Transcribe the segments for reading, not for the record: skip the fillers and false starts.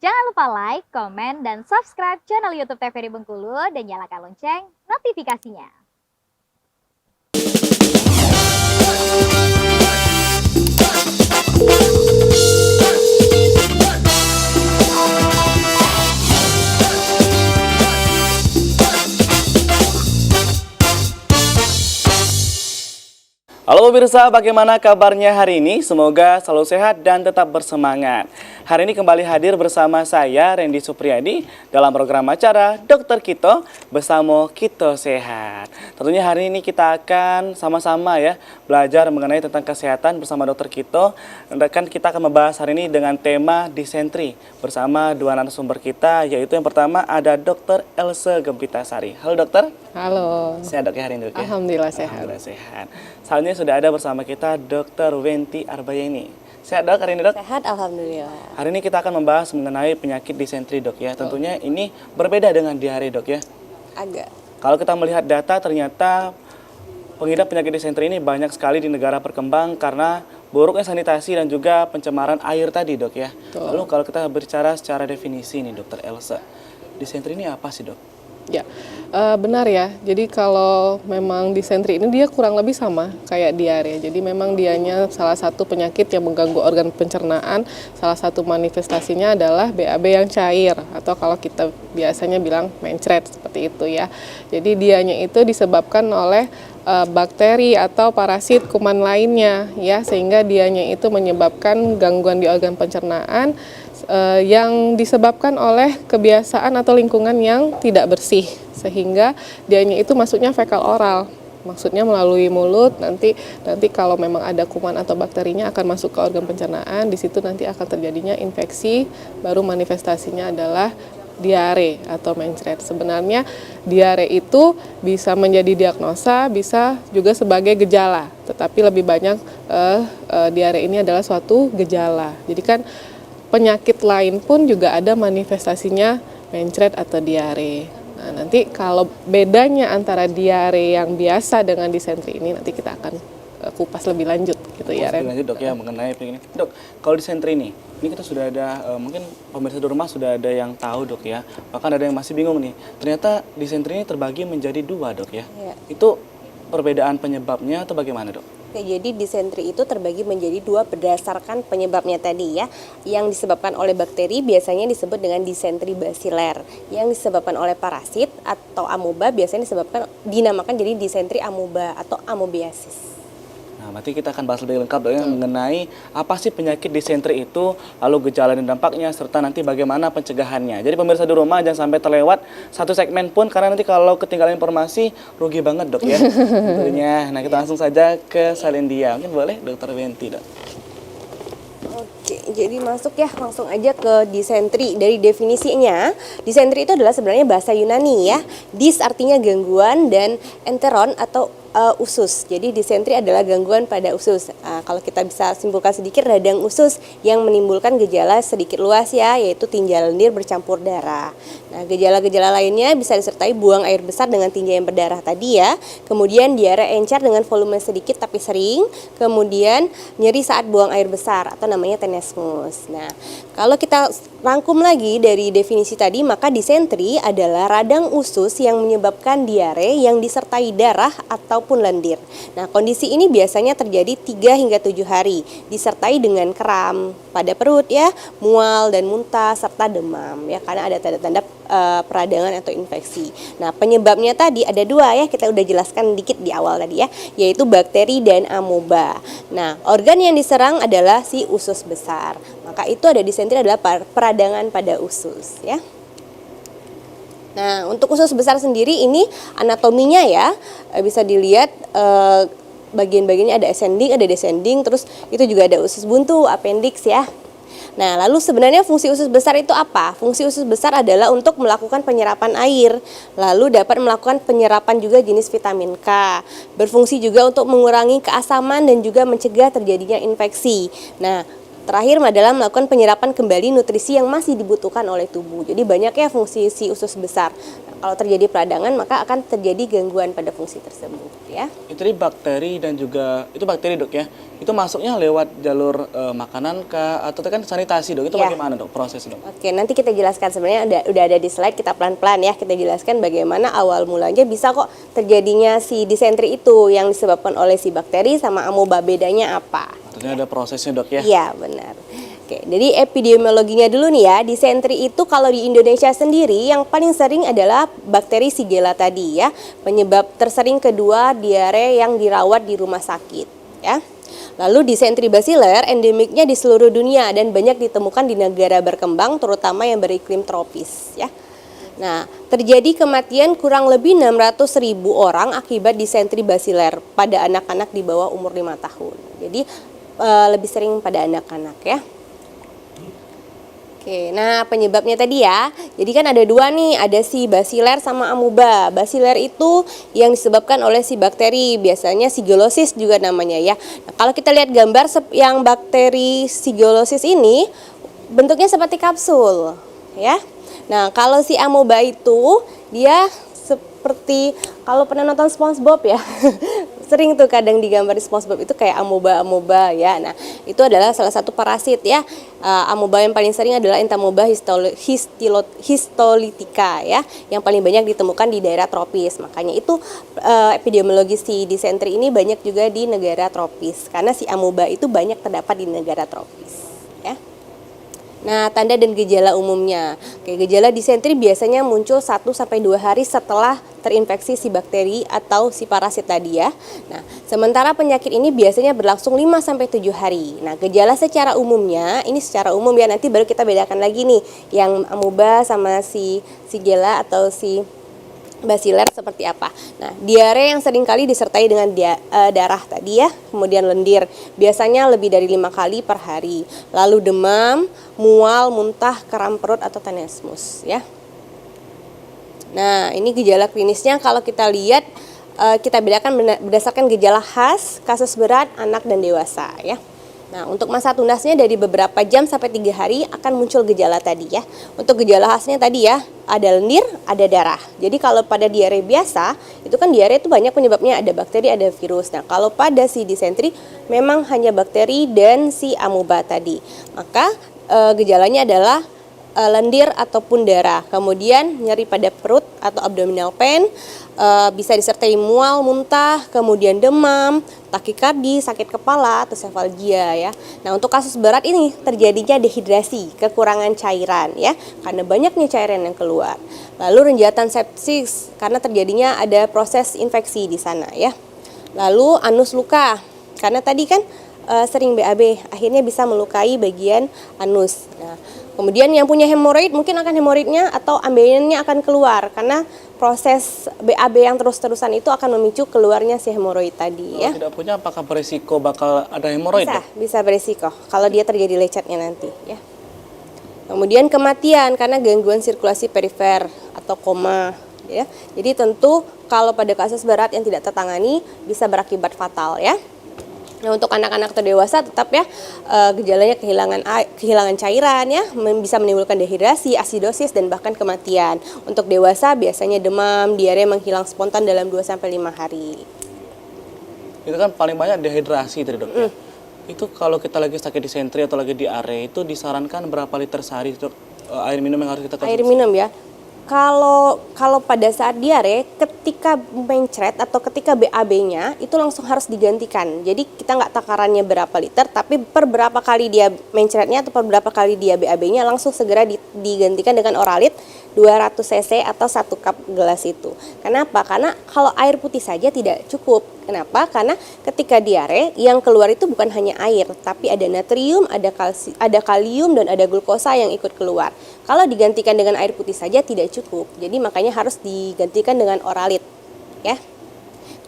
Jangan lupa like, komen, dan subscribe channel YouTube TVRI Bengkulu dan nyalakan lonceng notifikasinya. Halo pemirsa, bagaimana kabarnya hari ini? Semoga selalu sehat dan tetap bersemangat. Hari ini kembali hadir bersama saya, Randy Supriyadi, dalam program acara Dokter Kito bersama Kito Sehat. Tentunya hari ini kita akan sama-sama ya belajar mengenai tentang kesehatan bersama Dokter Kito. Dan kita akan membahas hari ini dengan tema disentri bersama dua narasumber kita, yaitu yang pertama ada Dokter Else Gempitasari. Halo dokter. Halo. Sehat dok ya hari ini dok ya? Alhamdulillah sehat. Alhamdulillah sehat. Selanjutnya sudah ada bersama kita Dr. Wenti Arbayeni. Sehat dok hari ini dok? Sehat alhamdulillah. Hari ini kita akan membahas mengenai penyakit disentri dok ya. Tentunya ini berbeda dengan diare dok ya. Agak. Kalau kita melihat data ternyata pengidap penyakit disentri ini banyak sekali di negara berkembang karena buruknya sanitasi dan juga pencemaran air tadi dok ya. Lalu kalau kita berbicara secara definisi nih dokter Elsa, disentri ini apa sih dok? Ya, benar ya. Jadi kalau memang disentri ini dia kurang lebih sama kayak diare. Jadi memang dianya salah satu penyakit yang mengganggu organ pencernaan. Salah satu manifestasinya adalah BAB yang cair atau kalau kita biasanya bilang mencret seperti itu ya. Jadi dianya itu disebabkan oleh bakteri atau parasit kuman lainnya ya, sehingga dianya itu menyebabkan gangguan di organ pencernaan yang disebabkan oleh kebiasaan atau lingkungan yang tidak bersih, sehingga dianya itu masuknya fekal oral, maksudnya melalui mulut. Nanti kalau memang ada kuman atau bakterinya akan masuk ke organ pencernaan, di situ nanti akan terjadinya infeksi, baru manifestasinya adalah diare atau mencret. Sebenarnya diare itu bisa menjadi diagnosa, bisa juga sebagai gejala, tetapi lebih banyak diare ini adalah suatu gejala. Jadi kan penyakit lain pun juga ada manifestasinya mencret atau diare. Nah, nanti kalau bedanya antara diare yang biasa dengan disentri ini nanti kita akan kupas lebih lanjut gitu ya Ren. Lebih lanjut dok ya mengenai ini. Dok, kalau disentri ini kita sudah ada mungkin pemirsa di rumah sudah ada yang tahu dok ya. Bahkan ada yang masih bingung nih. Ternyata disentri ini terbagi menjadi dua dok ya. Itu perbedaan penyebabnya atau bagaimana dok? Oke, jadi disentri itu terbagi menjadi dua berdasarkan penyebabnya tadi ya. Yang disebabkan oleh bakteri biasanya disebut dengan disentri basiler. Yang disebabkan oleh parasit atau amoeba biasanya dinamakan jadi disentri amoeba atau amoebiasis. Nah, berarti kita akan bahas lebih lengkap dok ya mengenai apa sih penyakit disentri itu, lalu gejala dan dampaknya, serta nanti bagaimana pencegahannya. Jadi pemirsa di rumah jangan sampai terlewat satu segmen pun, karena nanti kalau ketinggalan informasi rugi banget dok ya. Tentunya. Nah kita langsung saja ke Salindia. Mungkin boleh dokter Wenti dok. Oke, jadi langsung aja ke disentri. Dari definisinya, disentri itu adalah sebenarnya bahasa Yunani ya. Dis artinya gangguan dan enteron atau usus. Jadi disentri adalah gangguan pada usus. Kalau kita bisa simpulkan sedikit, radang usus yang menimbulkan gejala sedikit luas ya, yaitu tinja lendir bercampur darah. Nah, gejala-gejala lainnya bisa disertai buang air besar dengan tinja yang berdarah tadi ya. Kemudian diare encer dengan volume sedikit tapi sering. Kemudian nyeri saat buang air besar atau namanya tenesmus. Nah, kalau kita rangkum lagi dari definisi tadi, maka disentri adalah radang usus yang menyebabkan diare yang disertai darah ataupun lendir. Nah, kondisi ini biasanya terjadi 3 hingga 7 hari, disertai dengan kram pada perut ya, mual dan muntah serta demam ya, karena ada tanda-tanda peradangan atau infeksi. Nah, penyebabnya tadi ada 2 ya, kita udah jelaskan dikit di awal tadi ya, yaitu bakteri dan amoeba. Nah, organ yang diserang adalah si usus besar. Maka itu ada disentri adalah peradangan pada usus ya. Nah, untuk usus besar sendiri ini anatominya ya, bisa dilihat bagian-bagiannya ada ascending, ada descending, terus itu juga ada usus buntu, appendix ya. Nah, lalu sebenarnya fungsi usus besar itu apa? Fungsi usus besar adalah untuk melakukan penyerapan air, lalu dapat melakukan penyerapan juga jenis vitamin K. Berfungsi juga untuk mengurangi keasaman dan juga mencegah terjadinya infeksi. Nah, terakhir adalah melakukan penyerapan kembali nutrisi yang masih dibutuhkan oleh tubuh. Jadi banyak ya fungsi si usus besar. Kalau terjadi peradangan maka akan terjadi gangguan pada fungsi tersebut ya. Itu tadi bakteri dan juga itu bakteri dok ya. Itu masuknya lewat jalur makanan kah atau kan sanitasi dok? Itu Ya. bagaimana dok proses dok? Oke, nanti kita jelaskan sebenarnya udah ada di slide, kita pelan-pelan ya kita jelaskan bagaimana awal mulanya bisa kok terjadinya si disentri itu yang disebabkan oleh si bakteri sama amoeba, bedanya apa? Tentunya ada prosesnya dok ya. Iya, benar. Oke, jadi epidemiologinya dulu nih ya. Disentri itu kalau di Indonesia sendiri yang paling sering adalah bakteri Shigella tadi ya. Penyebab tersering kedua diare yang dirawat di rumah sakit ya. Lalu disentri basiler endemiknya di seluruh dunia dan banyak ditemukan di negara berkembang terutama yang beriklim tropis ya. Nah, terjadi kematian kurang lebih 600.000 orang akibat disentri basiler pada anak-anak di bawah umur 5 tahun. Jadi lebih sering pada anak-anak ya. Oke, nah penyebabnya tadi ya. Jadi kan ada dua nih, ada si basiler sama amoeba. Basiler itu yang disebabkan oleh si bakteri, biasanya Shigellosis juga namanya ya. Nah, kalau kita lihat gambar yang bakteri Shigellosis ini bentuknya seperti kapsul, ya. Nah, kalau si amoeba itu dia seperti kalau pernah nonton SpongeBob ya. Sering tuh kadang digambar di SpongeBob itu kayak amoeba ya. Nah, itu adalah salah satu parasit ya. Amoeba yang paling sering adalah Entamoeba histolytica ya, yang paling banyak ditemukan di daerah tropis. Makanya itu epidemiologi si disentri ini banyak juga di negara tropis karena si amoeba itu banyak terdapat di negara tropis ya. Nah, tanda dan gejala umumnya. Oke, gejala disentri biasanya muncul 1-2 hari setelah terinfeksi si bakteri atau si parasit tadi ya. Nah, sementara penyakit ini biasanya berlangsung 5-7 hari. Nah, gejala secara umumnya, ini secara umum ya, nanti baru kita bedakan lagi nih yang amoeba sama si Shigella atau si basiler seperti apa. Nah, diare yang sering kali disertai dengan darah tadi ya, kemudian lendir, biasanya lebih dari 5 kali per hari. Lalu demam, mual, muntah, kram perut atau tenesmus ya. Nah, ini gejala klinisnya kalau kita lihat kita bedakan berdasarkan gejala khas, kasus berat, anak dan dewasa ya. Nah, untuk masa tunasnya dari beberapa jam sampai 3 hari akan muncul gejala tadi ya. Untuk gejala khasnya tadi ya, ada lendir, ada darah. Jadi kalau pada diare biasa, itu kan diare itu banyak penyebabnya, ada bakteri, ada virus. Nah, kalau pada si disentri memang hanya bakteri dan si amoeba tadi. Maka gejalanya adalah lendir ataupun darah. Kemudian nyeri pada perut atau abdominal pain, bisa disertai mual, muntah, kemudian demam, takikardi, sakit kepala atau sefalgia ya. Nah, untuk kasus berat ini terjadinya dehidrasi, kekurangan cairan ya, karena banyaknya cairan yang keluar. Lalu renjatan sepsis karena terjadinya ada proses infeksi di sana ya. Lalu anus luka karena tadi kan sering BAB, akhirnya bisa melukai bagian anus. Nah, kemudian yang punya hemoroid mungkin akan hemoroidnya atau ambeien-nya akan keluar karena proses BAB yang terus-terusan itu akan memicu keluarnya si hemoroid tadi ya. Kalau tidak punya apakah beresiko bakal ada hemoroid? Bisa beresiko kalau dia terjadi lecetnya nanti ya. Kemudian kematian karena gangguan sirkulasi perifer atau koma ya. Jadi tentu kalau pada kasus berat yang tidak tertangani bisa berakibat fatal ya. Nah, untuk anak-anak atau dewasa tetap ya gejalanya kehilangan cairan ya, bisa menimbulkan dehidrasi, asidosis dan bahkan kematian. Untuk dewasa biasanya demam, diare menghilang spontan dalam 2-5 hari. Itu kan paling banyak dehidrasi tadi dok ya. Itu kalau kita lagi sakit disentri atau lagi diare itu disarankan berapa liter sehari dok air minum yang harus kita konsumsi? Air minum ya. Kalau pada saat diare, ketika mencret atau ketika BAB-nya itu langsung harus digantikan. Jadi kita nggak takarannya berapa liter, tapi per berapa kali dia mencretnya atau per berapa kali dia BAB-nya langsung segera digantikan dengan Oralit 200 cc atau 1 cup gelas itu. Kenapa? Karena kalau air putih saja tidak cukup. Kenapa? Karena ketika diare yang keluar itu bukan hanya air, tapi ada natrium, ada kalium dan ada glukosa yang ikut keluar. Kalau digantikan dengan air putih saja tidak cukup. Jadi makanya harus digantikan dengan Oralit, ya.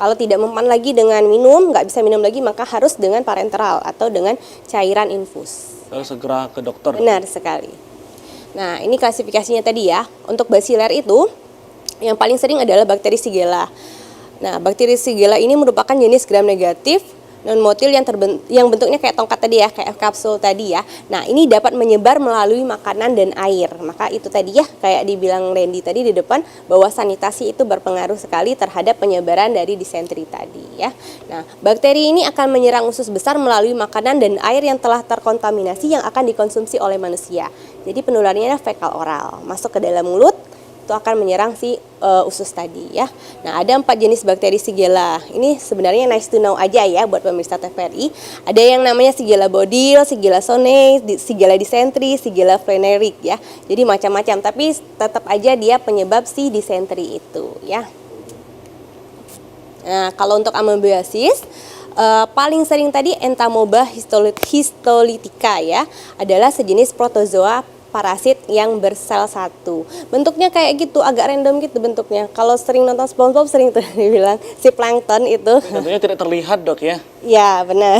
Kalau tidak mempan lagi dengan minum, nggak bisa minum lagi, maka harus dengan parenteral atau dengan cairan infus. Harus segera ke dokter. Benar sekali. Nah, ini klasifikasinya tadi ya. Untuk basiler itu yang paling sering adalah bakteri Shigella. Nah, bakteri Shigella ini merupakan jenis gram negatif non motil yang bentuknya kayak tongkat tadi ya, kayak kapsul tadi ya. Nah, ini dapat menyebar melalui makanan dan air. Maka itu tadi ya, kayak dibilang Randy tadi di depan, bahwa sanitasi itu berpengaruh sekali terhadap penyebaran dari disentri tadi ya. Nah, bakteri ini akan menyerang usus besar melalui makanan dan air yang telah terkontaminasi yang akan dikonsumsi oleh manusia. Jadi penularannya adalah fekal oral, masuk ke dalam mulut, itu akan menyerang si usus tadi ya. Nah, ada 4 jenis bakteri Shigella. Ini sebenarnya nice to know aja ya buat pemirsa TVRI. Ada yang namanya Shigella bodil, Shigella sonei, Shigella dysentery, Shigella flenerik ya. Jadi macam-macam, tapi tetap aja dia penyebab si disentri itu ya. Nah, kalau untuk amoebiasis paling sering tadi Entamoeba histolytica ya, adalah sejenis protozoa parasit yang bersel satu. Bentuknya kayak gitu, agak random gitu bentuknya. Kalau sering nonton SpongeBob sering tuh dibilang si plankton itu. Tentunya tidak terlihat, Dok ya. Ya benar,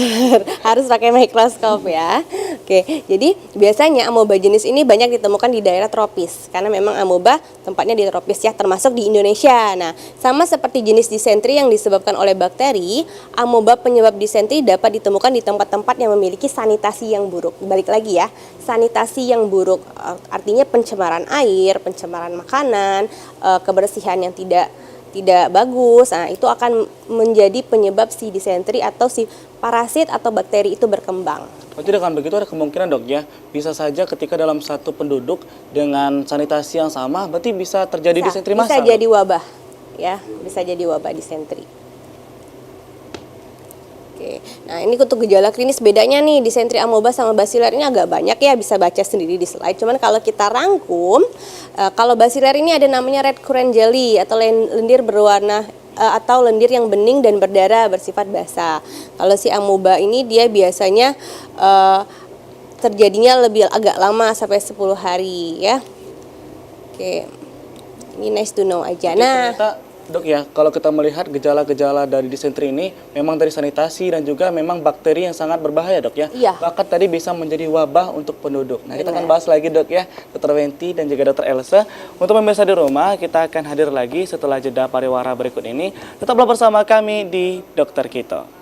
harus pakai mikroskop ya. Oke, jadi biasanya amoeba jenis ini banyak ditemukan di daerah tropis, karena memang amoeba tempatnya di tropis ya, termasuk di Indonesia. Nah, sama seperti jenis disentri yang disebabkan oleh bakteri, amoeba penyebab disentri dapat ditemukan di tempat-tempat yang memiliki sanitasi yang buruk. Balik lagi ya, sanitasi yang buruk artinya pencemaran air, pencemaran makanan, kebersihan yang tidak bagus. Nah, itu akan menjadi penyebab si disentri atau si parasit atau bakteri itu berkembang. Berarti dengan begitu ada kemungkinan, Dok ya, bisa saja ketika dalam satu penduduk dengan sanitasi yang sama, berarti bisa terjadi disentri massal. Bisa jadi wabah, ya, bisa jadi wabah disentri. Oke, nah ini untuk gejala klinis bedanya nih disentri amoeba sama basiler ini agak banyak ya, bisa baca sendiri di slide. Cuman kalau kita rangkum, kalau basiler ini ada namanya red currant jelly atau lendir berwarna atau lendir yang bening dan berdarah bersifat basah. Kalau si amoeba ini dia biasanya terjadinya agak lama sampai 10 hari ya. Oke, ini nice to know aja. Jadi nah ternyata, Dok ya, kalau kita melihat gejala-gejala dari disentri ini memang dari sanitasi dan juga memang bakteri yang sangat berbahaya, Dok ya. Iya. Bahkan tadi bisa menjadi wabah untuk penduduk. Nah, kita akan Benar. bahas lagi, Dok ya, Dr. Wenti dan juga Dr. Elsa. Untuk pemirsa di rumah, kita akan hadir lagi setelah jeda pariwara berikut ini. Tetaplah bersama kami di Dokter Kito.